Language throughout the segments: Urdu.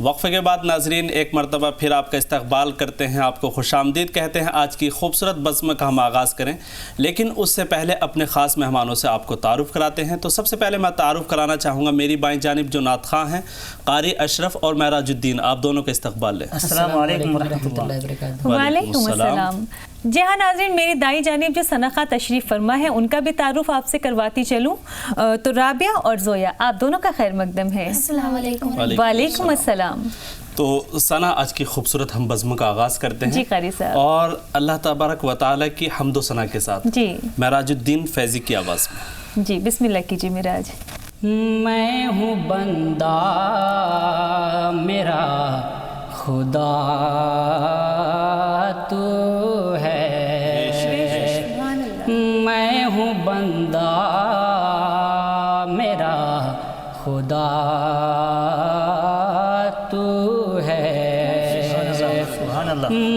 وقفے کے بعد ناظرین ایک مرتبہ پھر آپ کا استقبال کرتے ہیں، آپ کو خوش آمدید کہتے ہیں۔ آج کی خوبصورت بزم کا ہم آغاز کریں، لیکن اس سے پہلے اپنے خاص مہمانوں سے آپ کو تعارف کراتے ہیں۔ تو سب سے پہلے میں تعارف کرانا چاہوں گا میری بائیں جانب جو نعت خواں ہیں قاری اشرف اور معراج الدین، آپ دونوں کا استقبال لیں۔ السلام علیکم ورحمۃ اللہ وبرکاتہ۔ وعلیکم السلام۔ جی ہاں ناظرین، میری دائیں جانب جو ثنا تشریف فرما ہے ان کا بھی تعارف آپ سے کرواتی چلوں۔ تو رابعہ اور زویا، آپ دونوں کا خیر مقدم ہے۔ السلام علیکم۔ وعلیکم السلام۔ تو ثنا، آج کی خوبصورت ہم بزم کا آغاز کرتے ہیں جی قاری صاحب، اور اللہ تبارک و تعالیٰ کی حمد و ثنا کے ساتھ جی معراج الدین فیضی کی آواز میں۔ جی بسم اللہ کیجیے معراج۔ میں ہوں بندہ میرا خدا تو ہے، میں ہوں بندہ میرا خدا تو ہے،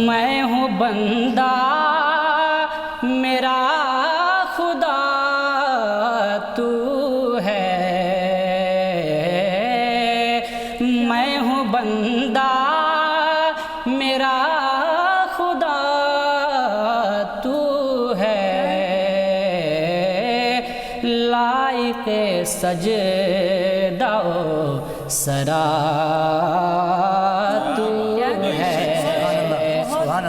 میں ہوں بندہ میرا خدا تو ہے، میں ہوں بندہ میرا خدا تو ہے، لائق سجدہ و سرا تو ہے،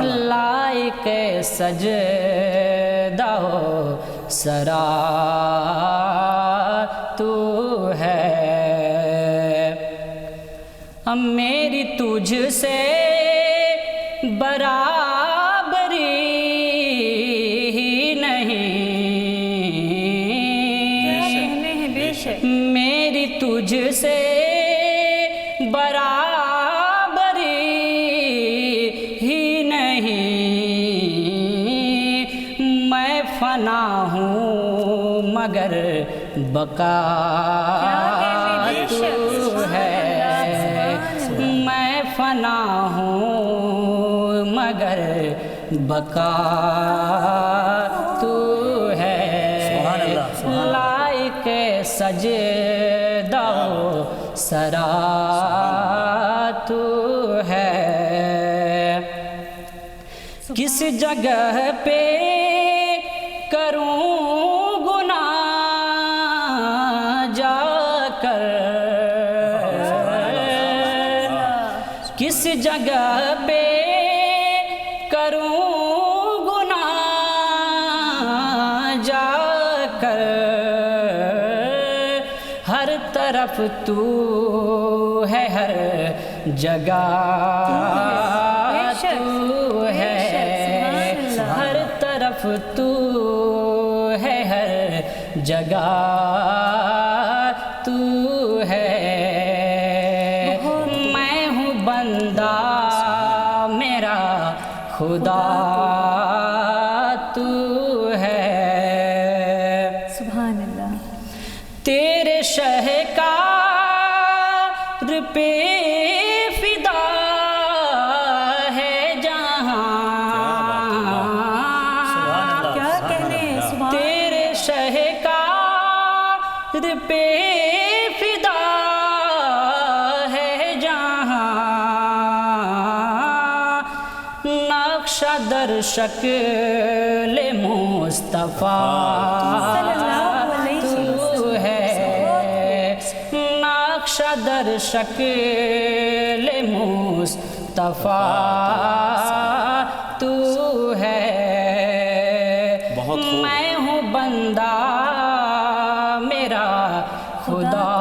لائق سجدہ و سرا تو ہے، میری تجھ سے برابری ہی نہیں، میری تجھ سے برابری ہی نہیں، میں فنا ہوں مگر بقا تو ہے، میں فنا ہوں مگر بقا تو ہے، لائق سجدہ و سرا تو ہے، کس جگہ پہ کروں گناہ جا کر، کس جگہ پہ کروں گناہ جا کر، ہر طرف تو ہے ہر جگہ تو ہے، ہر طرف تو ہے ہر جگہ تو ہے، میں ہوں بندہ میرا خدا تو ہے، سبحان اللہ۔ تیرے شہکار پہ فدا ہے جہاں، کیا کہنے ہیں، سبحان تیرے شہکار پہ فدا ہے جہاں، نقشہ در شکل مصطفیٰ تو ہے، نقشہ در شکل مصطفیٰ تو ہے، میں ہوں بندہ میرا خدا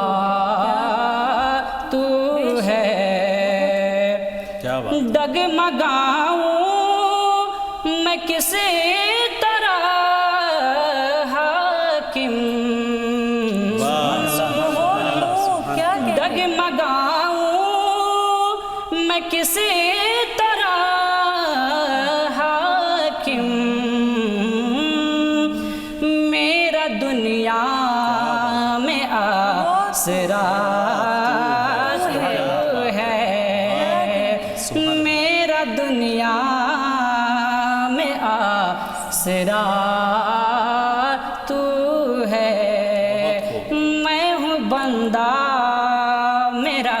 تو ہے، ڈگمگاؤں میں کسی طرح حاکم، ڈگمگاؤں میں کسی طرح حاکم، میرا دنیا میں آسرا ہے، میرا دنیا میں آسرا تو ہے، میں ہوں بندہ میرا